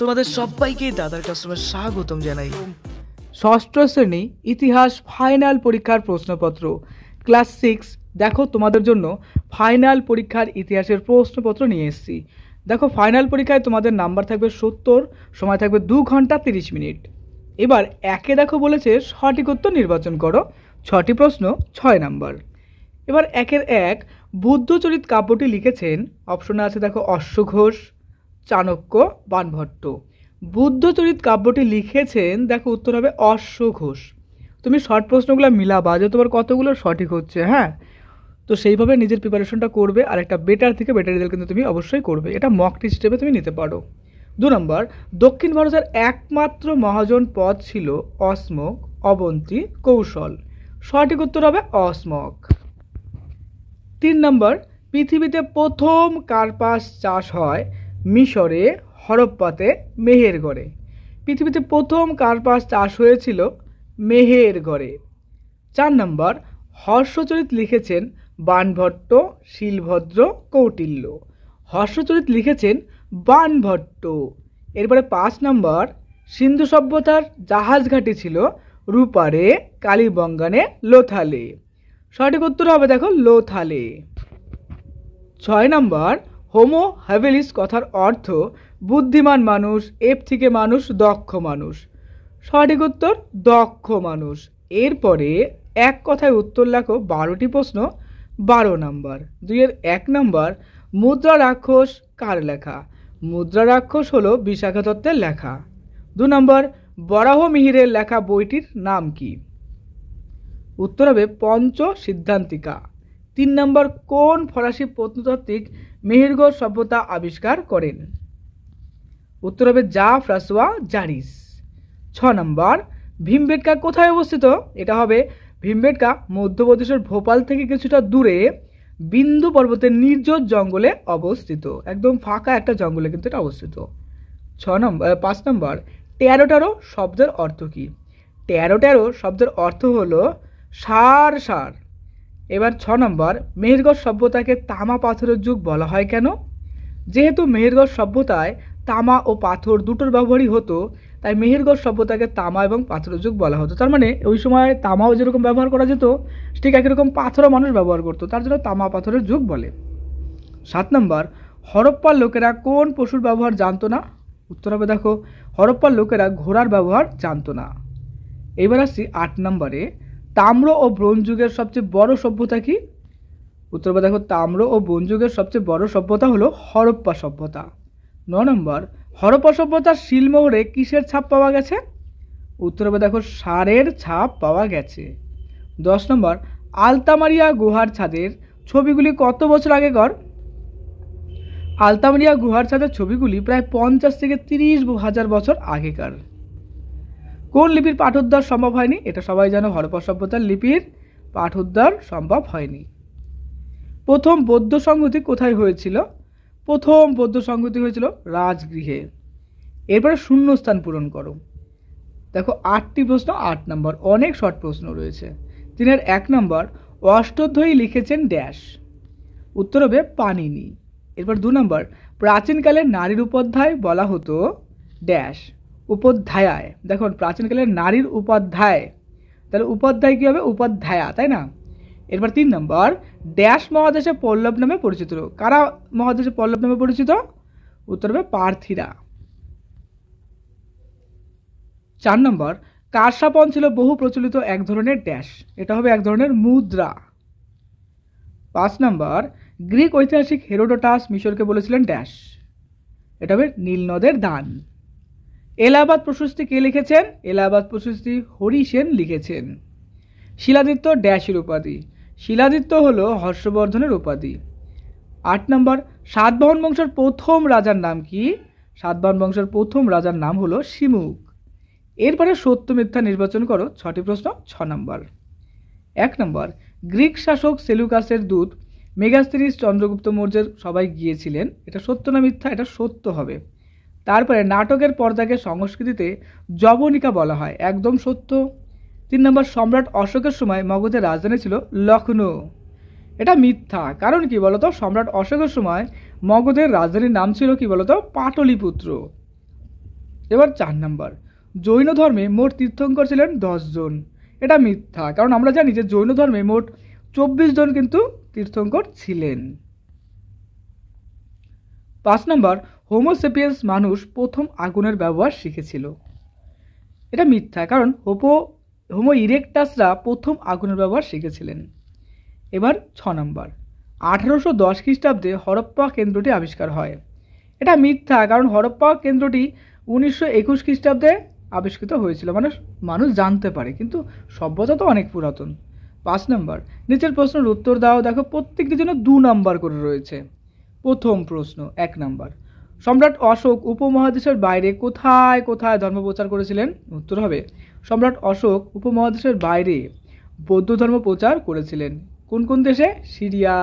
তোমাদের সবাইকে দাদার ক্লাসরুমে স্বাগতম জানাই। ষষ্ঠ শ্রেণী ইতিহাস ফাইনাল পরীক্ষার প্রশ্নপত্র ক্লাস 6। দেখো তোমাদের জন্য ফাইনাল পরীক্ষার ইতিহাসের প্রশ্নপত্র নিয়ে এসেছি। দেখো ফাইনাল পরীক্ষায় তোমাদের নাম্বার থাকবে 70, সময় থাকবে 2 ঘন্টা 30 মিনিট। এবার একে দেখো বলেছে সঠিক উত্তর নির্বাচন করো, 6টি প্রশ্ন 6 নাম্বার। এবার একের 1 বুদ্ধচরিত কাব্যটি লিখেছেন, অপশনে আছে দেখো অশ্বঘোষ, চাণক্য, বাণভট্ট। বুদ্ধচরিত কাব্যটি লিখেছেন, দেখো উত্তর হবে অশ্বঘোষ। তুমি শর্ট প্রশ্নগুলো মিলাবা যে তোমার কতগুলো সঠিক হচ্ছে, হ্যাঁ। তো সেইভাবে নিজের প্রিপারেশনটা করবে, আর একটা বেটার থেকে বেটার রেজাল্ট কিন্তু তুমি অবশ্যই করবে। এটা মক টেস্ট হিসেবে তুমি নিতে পারো। 2 নম্বর, দক্ষিণ ভারতের একমাত্র মহাজন পদ ছিল অসমক, অবন্তী, কৌশল। সঠিক উত্তর হবে অসমক। 3 নম্বর, পৃথিবীতে প্রথম কার্পাস চাষ হয় মিশরে, হরপ্পাতে, মেহেরগড়ে। পৃথিবীতে প্রথম কার্পাস চাষ হয়েছিল মেহেরগড়ে। 4 নম্বর, হর্ষচরিত লিখেছেন বাণভট্ট, শিলভদ্র, কৌটিল্য। হর্ষচরিত লিখেছেন বাণভট্ট। এরপরে 5 নম্বর, সিন্ধু সভ্যতার জাহাজ ঘাঁটি ছিল রূপারে, কালীবঙ্গানে, লোথালে। সঠিক উত্তর হবে দেখো লোথালে। 6 নম্বর, হোমো হ্যাবিলিস কথার অর্থ বুদ্ধিমান মানুষ, এর থেকে মানুষ দক্ষ মানুষ। সঠিক উত্তর দক্ষ মানুষ। এরপরে এক কথায় উত্তর লেখো, 12টি প্রশ্ন 12 নম্বর। 2-এর 1 নম্বর, মুদ্রা রাক্ষস কার লেখা? মুদ্রা রাক্ষস হলো বিশাখা দত্তের লেখা। 2 নম্বর, বরাহ মিহিরের লেখা বইটির নাম কি? উত্তর হবে পঞ্চ সিদ্ধান্তিকা। 3 নম্বর, কোন ফরাসি প্রত্নতাত্ত্বিক মেহেরগড় সভ্যতা আবিষ্কার করেন? উত্তর হবে জা ফ্রাসোয়া জারিস। 6 নম্বর, ভীমবেটকা কোথায় অবস্থিত? এটা হবে ভীমবেটকা মধ্যপ্রদেশের ভোপাল থেকে কিছুটা দূরে বিন্দু পর্বতের নির্জন জঙ্গলে অবস্থিত, একদম ফাঁকা একটা জঙ্গলে কিন্তু এটা অবস্থিত। 5 নম্বর, 13 শব্দের অর্থ কি? 13 শব্দের অর্থ হলো সার সার। এবার 6 নম্বর, মেহেরগড় সভ্যতাকে তামা পাথরের যুগ বলা হয় কেন? যেহেতু মেহেরগড় সভ্যতায় তামা ও পাথর দুটোর ব্যবহারই হতো, তাই মেহেরগড় সভ্যতাকে তামা এবং পাথরের যুগ বলা হতো। তার মানে ওই সময় তামাও যেরকম ব্যবহার করা যেত, ঠিক একই রকম পাথরও মানুষ ব্যবহার করতো, তার জন্য তামা পাথরের যুগ বলে। 7 নম্বর, হরপ্পার লোকেরা কোন পশুর ব্যবহার জানতো না? উত্তর হবে দেখো হরপ্পার লোকেরা ঘোড়ার ব্যবহার জানতো না। এবার আসছি 8 নম্বরে, তাম্র ও ব্রোঞ্জ যুগের সবচেয়ে বড় সভ্যতা কি? উত্তর হবে দেখো তাম্র ও ব্রোঞ্জ যুগের সবচেয়ে বড় সভ্যতা হলো হরপ্পা সভ্যতা। 9 নম্বর, হরপ্পা সভ্যতার শিলমোহরে কিসের ছাপ পাওয়া গেছে? উত্তর হবে দেখো ষাঁড়ের ছাপ পাওয়া গেছে। 10 নম্বর, আলতামারিয়া গুহার ছাদের ছবিগুলি কত বছর আগেকার? আলতামারিয়া গুহার ছাদের ছবিগুলি প্রায় 50 থেকে 30 হাজার বছর আগেকার। কোন লিপির পাঠোদ্ধার সম্ভব হয়নি? এটা সবাই জানো, হরপ্পা সভ্যতার লিপির পাঠোদ্ধার সম্ভব হয়নি। প্রথম বৌদ্ধ সংহতি কোথায় হয়েছিল? প্রথম বৌদ্ধ সংহতি হয়েছিল রাজগৃহে। এরপরে শূন্যস্থান পূরণ করো। দেখো 8টি প্রশ্ন 8 নম্বর, অনেক শর্ট প্রশ্ন রয়েছে। 3-এর 1 নম্বর, অষ্টাধ্যায়ী লিখেছেন ড্যাশ। উত্তর হবে পাণিনি। এরপর 2 নম্বর, প্রাচীনকালের নারীর উপাধ্যায় বলা হতো ড্যাশ, উপাধ্যায়। দেখো প্রাচীনকালের নারীর উপাধ্যায়, তাহলে উপাধ্যায় কি হবে? উপাধ্যায়া, তাই না? এরপর 3 নম্বর, ড্যাশ মহাদেশে পল্লব নামে পরিচিত। কারা মহাদেশে পল্লব নামে পরিচিত? উত্তর হবে পার্থীরা। 4 নম্বর, কারসাপন ছিল বহু প্রচলিত এক ধরনের ড্যাশ। এটা হবে এক ধরনের মুদ্রা। 5 নম্বর, গ্রিক ঐতিহাসিক হেরোডোটাস মিশরকে বলেছিলেন ড্যাশ। এটা হবে নীল নদের দান। এলাহাবাদ প্রশস্তি কে লিখেছেন? এলাহাবাদ প্রশস্তি হরি সেন লিখেছেন। শিলাদিত্য ড্যাশের উপাধি। শিলাদিত্য হলো হর্ষবর্ধনের উপাধি। 8 নম্বর, সাতবাহন বংশের প্রথম রাজার নাম কি? সাতবাহন বংশের প্রথম রাজার নাম হলো শিমুক। এরপরে সত্য মিথ্যা নির্বাচন করো, 6টি প্রশ্ন 6 নম্বর। 1 নম্বর, গ্রিক শাসক সেলুকাসের দূত মেগাস্তিনিস চন্দ্রগুপ্ত মৌর্যের সবাই গিয়েছিলেন। এটা সত্য না মিথ্যা? এটা সত্য হবে। তারপরে নাটকের পর্দাকে সংস্কৃতিতে যবনিকা বলা হয়, একদম সত্য। 3 নম্বর, সম্রাট অশোকের সময় মগধের রাজধানী ছিল লখনৌ। এটা মিথ্যা। কারণ কি বলতো? সম্রাট অশোকের সময় মগধের রাজধানীর নাম ছিল কি বলতো? পাটলিপুত্র। এবার 4 নাম্বার, জৈন ধর্মে মোট তীর্থঙ্কর ছিলেন 10 জন। এটা মিথ্যা, কারণ আমরা জানি যে জৈন ধর্মে মোট 24 জন কিন্তু তীর্থঙ্কর ছিলেন। 5 নাম্বার, হোমোসেপিয়েন্স মানুষ প্রথম আগুনের ব্যবহার শিখেছিল। এটা মিথ্যা, কারণ হোমো ইরেকটাসরা প্রথম আগুনের ব্যবহার শিখেছিলেন। এবার 6 নাম্বার, 1810 খ্রিস্টাব্দে হরপ্পা কেন্দ্রটি আবিষ্কার হয়। এটা মিথ্যা, কারণ হরপ্পা কেন্দ্রটি 1921 খ্রিস্টাব্দে আবিষ্কৃত হয়েছিল, মানে মানুষ জানতে পারে, কিন্তু সভ্যতা তো অনেক পুরাতন। 5 নাম্বার, নিচের প্রশ্নের উত্তর দাও। দেখো প্রত্যেকটির জন্য 2 নাম্বার করে রয়েছে। প্রথম প্রশ্ন 1 নাম্বার, সম্রাট অশোক উপমহাদেশের বাইরে কোথায় কোথায় ধর্ম প্রচার করেছিলেন? উত্তর হবে সম্রাট অশোক উপমহাদেশের বাইরে বৌদ্ধ ধর্ম প্রচার করেছিলেন। কোন কোন দেশে? সিরিয়া,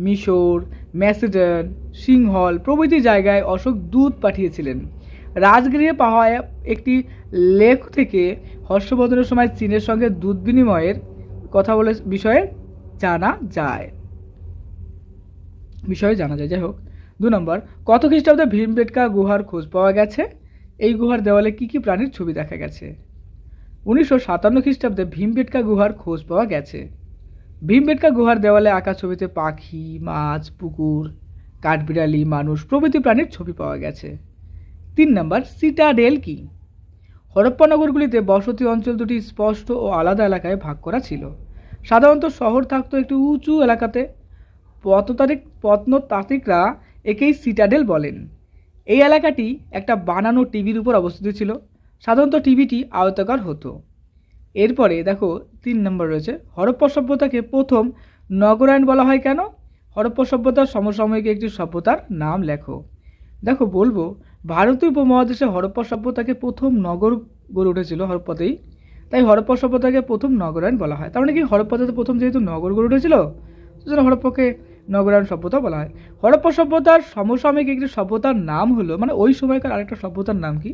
মিশর, ম্যাসেডন, সিংহল প্রভৃতি জায়গায় অশোক দূত পাঠিয়েছিলেন। রাজগৃহে পাওয়া একটি লেখ থেকে হর্ষবর্ধনের সময় চীনের সঙ্গে দূত বিনিময়ের কথা বলে বিষয়ে জানা যায়। যাই হোক। 2 নম্বর, কত খ্রিস্টাব্দে ভীমবেটকা গুহার খোঁজ পাওয়া গেছে? এই গুহার দেওয়ালে কি কি প্রাণীর ছবি দেখা গেছে? 1957 খ্রিস্টাব্দে ভীমবেটকা গুহার খোঁজ পাওয়া গেছে। ভীমবেটকা গুহার দেওয়ালে আঁকা ছবিতে পাখি, মাছ, পুকুর, কাঠবিড়ালি, মানুষ প্রভৃতি প্রাণীর ছবি পাওয়া গেছে। 3 নম্বর, সিটাডেল কি? হরপ্পা নগরগুলিতে বসতি অঞ্চল দুটি স্পষ্ট ও আলাদা এলাকায় ভাগ করা ছিল। সাধারণত শহর থাকতো একটু উঁচু এলাকাতে। প্রত্নতাত্ত্বিকরা একেই সিটাডেল বলেন। এই এলাকাটি একটা বানানো টিভির উপর অবস্থিত ছিল। সাধারণত টিভিটি আয়তাকার হতো। এরপরে দেখো 3 নম্বর রয়েছে, হরপ্পা সভ্যতাকে প্রথম নগরায়ণ বলা হয় কেন? হরপ্পা সভ্যতার সমসাময়িক একটি সভ্যতার নাম লেখো। দেখো বলবো, ভারতীয় উপমহাদেশে হরপ্পা সভ্যতাকে প্রথম নগর গড়ে উঠেছিল হরপ্পাতেই, তাই হরপ্পা সভ্যতাকে প্রথম নগরায়ণ বলা হয়। তার মানে কি, হরপ্পাতে প্রথম যেহেতু নগর গড়ে উঠেছিল, সেজন্য হরপ্পাকে নগরায়ণ সভ্যতা বলা হয়। হরপ্পা সভ্যতার সমসাময়িক একটি সভ্যতার নাম হলো, মানে ওই সময়কার আরেকটা সভ্যতার নাম কি,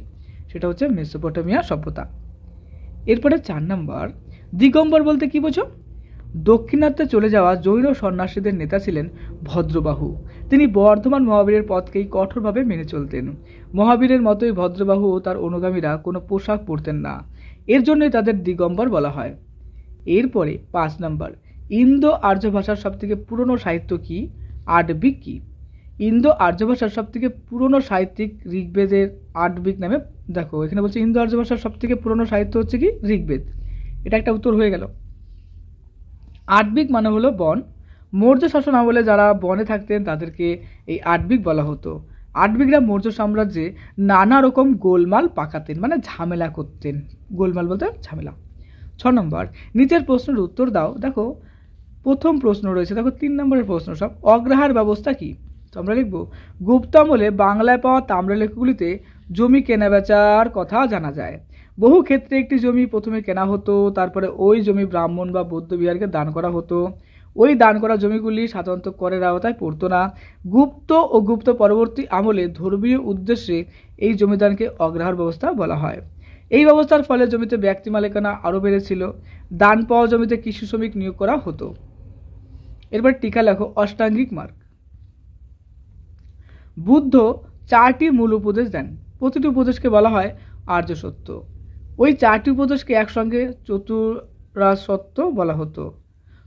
সেটা হচ্ছে মেসোপটেমিয়া সভ্যতা। এরপরে 4 নম্বর, দিগম্বর বলতে কি বোঝো? দক্ষিণাত্যে চলে যাওয়া জৈন সন্ন্যাসীদের নেতা ছিলেন ভদ্রবাহু। তিনি বর্ধমান মহাবীরের পথকেই কঠোরভাবে মেনে চলতেন। মহাবীরের মতোই ভদ্রবাহু ও তার অনুগামীরা কোনো পোশাক পরতেন না, এর জন্যই তাদের দিগম্বর বলা হয়। এরপরে 5 নম্বর, ইন্দো আর্য ভাষার সবথেকে পুরনো সাহিত্য কি? আটবিক কি? ইন্দো আর্য ভাষার সবথেকে পুরনো সাহিত্যিক ঋগ্বেদের আটবিক নামে। দেখো এখানে বলছে ইন্দো আর্য ভাষার সবথেকে পুরনো সাহিত্য হচ্ছে কি? ঋগ্বেদ। এটা একটা উত্তর হয়ে গেল। আটবিক মানে হলো বন। মৌর্য শাসন আমলে যারা বনে থাকতেন তাদেরকে এই আটবিক বলা হতো। আটবিকরা মৌর্য সাম্রাজ্যে নানা রকম গোলমাল পাকাতেন, মানে ঝামেলা করতেন। গোলমাল বলতে ঝামেলা। 6 নম্বর, নিচের প্রশ্নের উত্তর দাও। দেখো প্রথম প্রশ্ন রয়েছে, দেখো 3 নম্বরের প্রশ্ন সব। অগ্রহার ব্যবস্থা কি? তো আমরা লিখব, গুপ্ত আমলে বাংলায় পাওয়া তাম্রলেখগুলিতে জমি কেনাবেচার কথা জানা যায়। বহু ক্ষেত্রে একটি জমি প্রথমে কেনা হতো, তারপরে ওই জমি ব্রাহ্মণ বা বৌদ্ধ বিহারকে দান করা হতো। ওই দান করা জমিগুলি সাধারণত করের আওতায় পড়তো না। গুপ্ত ও গুপ্ত পরবর্তী আমলে ধর্মীয় উদ্দেশ্যে এই জমিদানকে অগ্রহার ব্যবস্থা বলা হয়। এই ব্যবস্থার ফলে জমিতে ব্যক্তি মালিকানা আরও বেড়েছিল। দান পাওয়া জমিতে কৃষি শ্রমিক নিয়োগ করা হতো। এরপর টিকা লেখো, অষ্টাঙ্গিক মার্গ। বুদ্ধ 4টি মূল উপদেশ দেন। প্রতিটি উপদেশকে বলা হয় আর্য সত্য। ওই 4টি উপদেশকে একসঙ্গে চতুরাসত্য বলা হতো।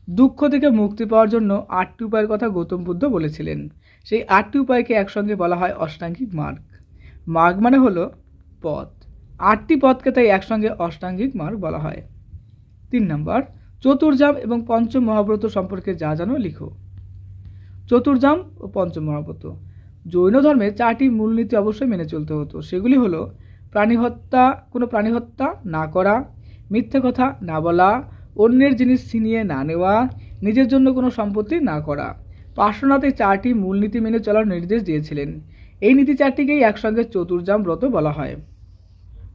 দুঃখ থেকে মুক্তি পাওয়ার জন্য 8টি উপায়ের কথা গৌতম বুদ্ধ বলেছিলেন। সেই 8টি উপায়কে একসঙ্গে বলা হয় অষ্টাঙ্গিক মার্গ। মার্গ মানে হলো পথ। 8টি পথকে তাই একসঙ্গে অষ্টাঙ্গিক মার্গ বলা হয়। 3 নম্বর, চতুর্জাম এবং পঞ্চম মহাব্রত সম্পর্কে যা জানো লিখো। চতুর্জাম ও পঞ্চম মহাব্রত। জৈন ধর্মে 4টি মূলনীতি অবশ্যই মেনে চলতে হতো। সেগুলি হলো কোনো প্রাণী হত্যা না করা, মিথ্যে কথা না বলা, অন্যের জিনিস ছিনিয়ে না নেওয়া, নিজের জন্য কোনো সম্পত্তি না করা। পার্শ্বনাথ এই 4টি মূলনীতি মেনে চলার নির্দেশ দিয়েছিলেন। এই নীতি 4টিকেই একসঙ্গে চতুর্জাম ব্রত বলা হয়।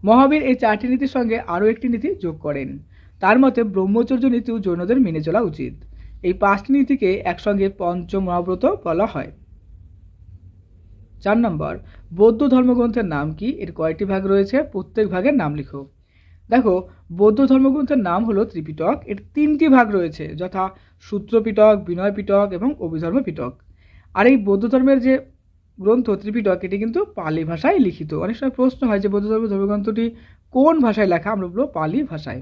মহাবীর এই 4টি নীতির সঙ্গে আরও একটি নীতি যোগ করেন। তার মতে ব্রহ্মচর্য নীতিও জৈনদের মেনে চলা উচিত। এই 5টি নীতিকে একসঙ্গে পঞ্চম মহাব্রত বলা হয়। 4 নম্বর, বৌদ্ধ ধর্মগ্রন্থের নাম কি? এর কয়টি ভাগ রয়েছে? প্রত্যেক ভাগের নাম লিখো। দেখো বৌদ্ধ ধর্মগ্রন্থের নাম হলো ত্রিপিটক। এর 3টি ভাগ রয়েছে, যথা সূত্র পিটক, বিনয় পিটক এবং অভিধর্ম পিটক। আর এই বৌদ্ধ ধর্মের যে গ্রন্থ ত্রিপিটক এটি কিন্তু পালি ভাষায় লিখিত। অনেক সময় প্রশ্ন হয় যে বৌদ্ধ ধর্মের ধর্মগ্রন্থটি কোন ভাষায় লেখা, আমরা বলবো পালি ভাষায়।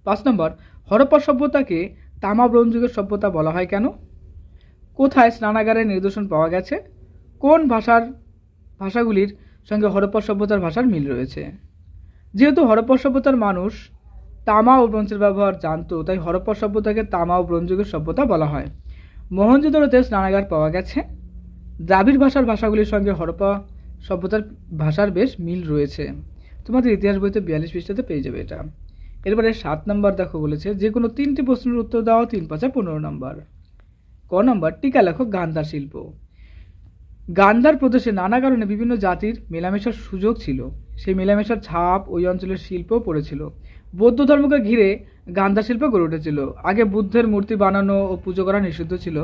5 নম্বর, হরপ্পা সভ্যতাকে তামা ব্রোঞ্জ যুগের সভ্যতা বলা হয় কেন? কোথায় স্নানাগারের নিদর্শন পাওয়া গেছে? কোন ভাষাগুলির সঙ্গে হরপ্পা সভ্যতার ভাষার মিল রয়েছে? যেহেতু হরপ্পা সভ্যতার মানুষ তামা ও ব্রোঞ্জের ব্যবহার জানতো, তাই হরপ্পা সভ্যতাকে তামা ও ব্রোঞ্জ যুগের সভ্যতা বলা হয়। মহেঞ্জোদারোতে স্নানাগার পাওয়া গেছে। দ্রাবিড় ভাষাগুলির সঙ্গে হরপ্পা সভ্যতার ভাষার বেশ মিল রয়েছে। তোমাদের ইতিহাস বইতে 42 পৃষ্ঠাতে পেয়ে যাবে এটা। এরপরে 7 নম্বর দেখো বলেছে যে কোনো 3টি প্রশ্নের উত্তর দাও, 3 5 15 নম্বর। ক নম্বর, টিকা লেখো গান্ধার শিল্প। গান্ধার প্রদেশে নানা কারণে বিভিন্ন জাতির মেলামেশার সুযোগ ছিল, সেই মেলামেশার ছাপ ওই অঞ্চলের শিল্প পড়েছিল। বৌদ্ধ ধর্মকে ঘিরে গান্ধার শিল্প গড়ে উঠেছিল। আগে বুদ্ধের মূর্তি বানানো ও পুজো করা নিষিদ্ধ ছিল।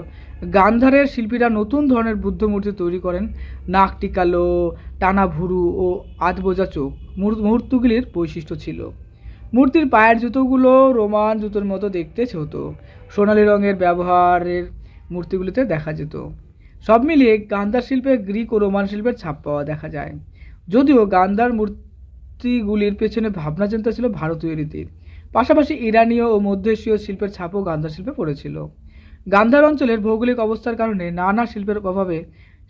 গান্ধারের শিল্পীরা নতুন ধরনের বুদ্ধ মূর্তি তৈরি করেন। নাক টিকালো, টানা ভুরু ও আধবোজা চোখ মূর্তিগুলির বৈশিষ্ট্য ছিল। মূর্তির পায়ের জুতোগুলো রোমান জুতোর মতো দেখতে হতো। সোনালি রঙের ব্যবহারের মূর্তিগুলিতে দেখা যেত। সব মিলিয়ে গান্ধার শিল্পে গ্রিক ও রোমান শিল্পের ছাপ পাওয়া দেখা যায়। যদিও গান্ধার মূর্তিগুলির পেছনে ভাবনা চিন্তা ছিল ভারতীয় রীতির, পাশাপাশি ইরানীয় ও মধ্য এশীয় শিল্পের ছাপও গান্ধার শিল্পে পড়েছিল। গান্ধার অঞ্চলের ভৌগোলিক অবস্থার কারণে নানা শিল্পের প্রভাবে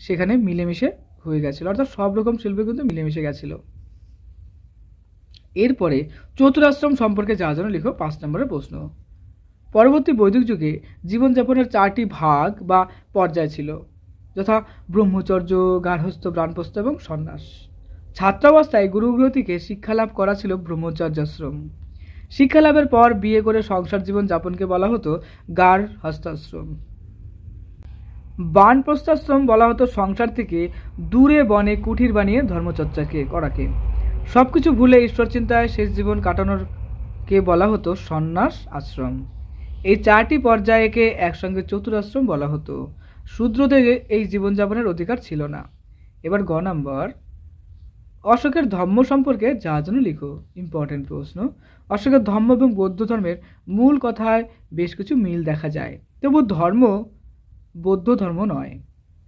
সেখানে মিলেমিশে হয়ে গেছিল, অর্থাৎ সব রকম শিল্প কিন্তু মিলেমিশে গেছিল। এরপরে চতুরাশ্রম সম্পর্কে যা জানো লিখো, 5 নম্বরের প্রশ্ন। পরবর্তী বৈদিক যুগে জীবনযাপনের 4টি ভাগ বা পর্যায় ছিল, যথা ব্রহ্মচর্য, গার্হস্থ্য, বানপ্রস্থ এবং সন্ন্যাস। ছাত্রাবস্থায় গুরুগৃহীকে শিক্ষালাভ করা ছিল ব্রহ্মচর্যাশ্রম। শিক্ষালাভের পর বিয়ে করে সংসার জীবন যাপনকে বলা হতো গার্হস্থ্যাশ্রম। বানপ্রস্থাশ্রম বলা হতো সংসার থেকে দূরে বনে কুঠির বানিয়ে ধর্মচর্চাকে করাকে। সবকিছু ভুলে ঈশ্বর চিন্তায় শেষ জীবন কাটানোরকে বলা হতো সন্ন্যাস আশ্রম। এই 4টি পর্যায়কে একসঙ্গে চতুরাশ্রম বলা হতো। শূদ্রদের এই জীবনযাপনের অধিকার ছিল না। এবার গ নম্বর, অশোকের ধর্ম সম্পর্কে যা জানো লিখো। ইম্পর্টেন্ট প্রশ্ন। অশোকের ধর্ম এবং বৌদ্ধ ধর্মের মূল কথায় বেশ কিছু মিল দেখা যায়, তবু ধর্ম বৌদ্ধ ধর্ম নয়,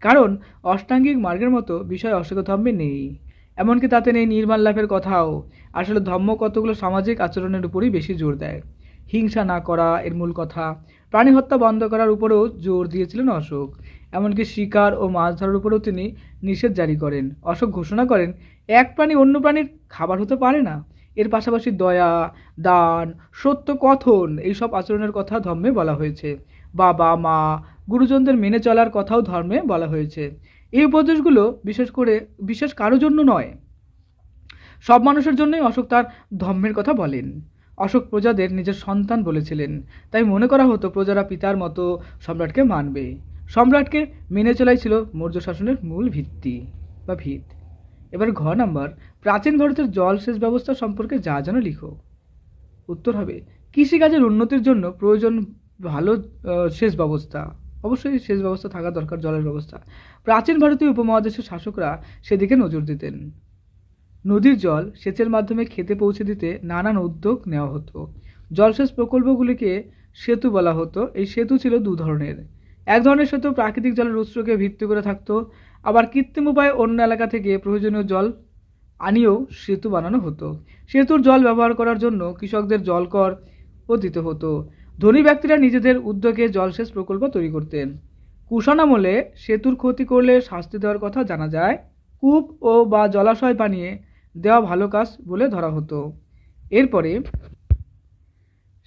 কারণ অষ্টাঙ্গিক মার্গের মতো বিষয় অশোকের ধর্মে নেই। এমনকি তাতে নেই নির্মাণ লাভের কথাও। আসলে ধর্ম কতগুলো সামাজিক আচরণের উপরই বেশি জোর দেয়। হিংসা না করা এর মূল কথা। প্রাণী হত্যা বন্ধ করার উপরেও জোর দিয়েছিলেন অশোক। এমনকি শিকার ও মাছ ধরার উপরেও তিনি নিষেধ জারি করেন। অশোক ঘোষণা করেন এক প্রাণী অন্য প্রাণীর খাবার হতে পারে না। এর পাশাপাশি দয়া, দান, সত্য কথন এইসব আচরণের কথা ধর্মে বলা হয়েছে। বাবা মা গুরুজনদের মেনে চলার কথাও ধর্মে বলা হয়েছে। এই উপদেশগুলো বিশেষ কারোর জন্য নয়, সব মানুষের জন্যই অশোক তার ধর্মের কথা বলেন। অশোক প্রজাদের নিজের সন্তান বলেছিলেন, তাই মনে করা হতো প্রজারা পিতার মতো সম্রাটকে মানবে। সম্রাটকে মেনে চলাই ছিল মৌর্য শাসনের মূল ভিত্তি বা ভিত। এবার ঘ নম্বর, প্রাচীন ভারতের জলসেচ ব্যবস্থা সম্পর্কে যা জানো লিখো। উত্তর হবে কৃষিকাজের উন্নতির জন্য প্রয়োজন ভালো সেচ ব্যবস্থা। অবশ্যই সেচ ব্যবস্থা থাকা দরকার, জলের ব্যবস্থা। প্রাচীন ভারতীয় উপমহাদেশের শাসকরা সেদিকে নজর দিতেন। নদীর জল সেচের মাধ্যমে খেতে পৌঁছে দিতে নানান উদ্যোগ নেওয়া হতো। জলসেচ প্রকল্পগুলিকে সেতু বলা হতো। এই সেতু ছিল 2 ধরনের। এক ধরনের সেতু প্রাকৃতিক জলের উৎসকে ভিত্তি করে থাকতো, আবার কৃত্রিম উপায়ে অন্য এলাকা থেকে প্রয়োজনীয় জল আনিয়েও সেতু বানানো হতো। সেতুর জল ব্যবহার করার জন্য কৃষকদের জলকর ও দিতে হতো। ধনী ব্যক্তিরা নিজেদের উদ্যোগে জলসেচ প্রকল্প তৈরি করতেন। কুষাণ আমলে সেতুর ক্ষতি করলে শাস্তি দেওয়ার কথা জানা যায়। কূপ ও বা জলাশয় বানিয়ে দেওয়া ভালো কাজ বলে ধরা হতো। এরপরে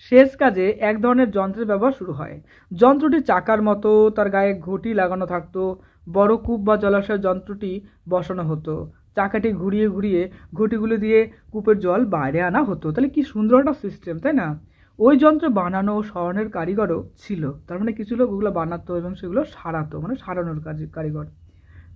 সেচ কাজে এক ধরনের যন্ত্রের ব্যবহার শুরু হয়। যন্ত্রটি চাকার মতো, তার গায়ে ঘটি লাগানো থাকতো। বড় কূপ বা জলাশয়ের যন্ত্রটি বসানো হতো। চাকাটি ঘুরিয়ে ঘুরিয়ে ঘটিগুলো দিয়ে কূপের জল বাইরে আনা হতো। তাহলে কি সুন্দর একটা সিস্টেম, তাই না? ওই যন্ত্র বানানো সরানোর কারিগরও ছিল। তার মানে কিছু লোক ওগুলো বানাতো এবং সেগুলো সারাতো, মানে সারানোর কারিগর।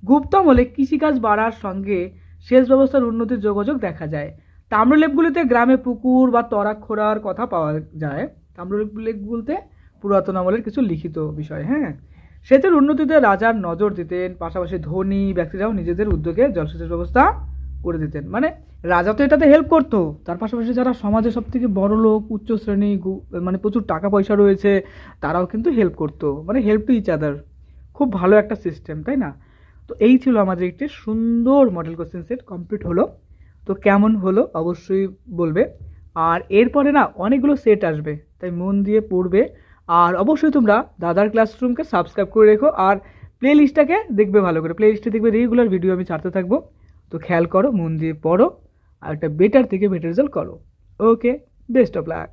গুপ্ত আমলে কৃষিকাজ বাড়ার সঙ্গে সেচ ব্যবস্থার উন্নতির যোগাযোগ দেখা যায়। তাম্রলেপগুলিতে গ্রামে পুকুর বা তরাক খোঁড়ার কথা পাওয়া যায়। তাম্রলেপগুলিতে পুরাতন আমলের কিছু লিখিত বিষয়। হ্যাঁ, সেচের উন্নতিতে রাজার নজর দিতেন, পাশাপাশি ধনী ব্যক্তিরাও নিজেদের উদ্যোগে জলসেচের ব্যবস্থা করে দিতেন। মানে রাজা তো এটাতে হেল্প করতো, তার পাশাপাশি যারা সমাজে সব থেকে বড় লোক, উচ্চ শ্রেণী, মানে প্রচুর টাকা পয়সা রয়েছে, তারাও কিন্তু হেল্প করতো। মানে হেল্প টু ইচ আদার। খুব ভালো একটা সিস্টেম, তাই না? তো এই ছিল আমাদের একটি সুন্দর মডেল কোশ্চেন সেট কমপ্লিট হলো। তো কেমন হলো অবশ্যই বলবে। আর এরপরে না অনেকগুলো সেট আসবে, তাই মন দিয়ে পড়বে। আর অবশ্যই তোমরা দাদার ক্লাসরুমকে সাবস্ক্রাইব করে রেখো, আর প্লে লিস্টটাকে দেখবে ভালো করে। প্লে লিস্টে দেখবে রেগুলার ভিডিও আমি ছাড়তে থাকবো। তো খেয়াল করো, মন দিয়ে পড়ো, আর একটা বেটার থেকে বেটার রেজাল্ট করো। ওকে, বেস্ট অফ লাক।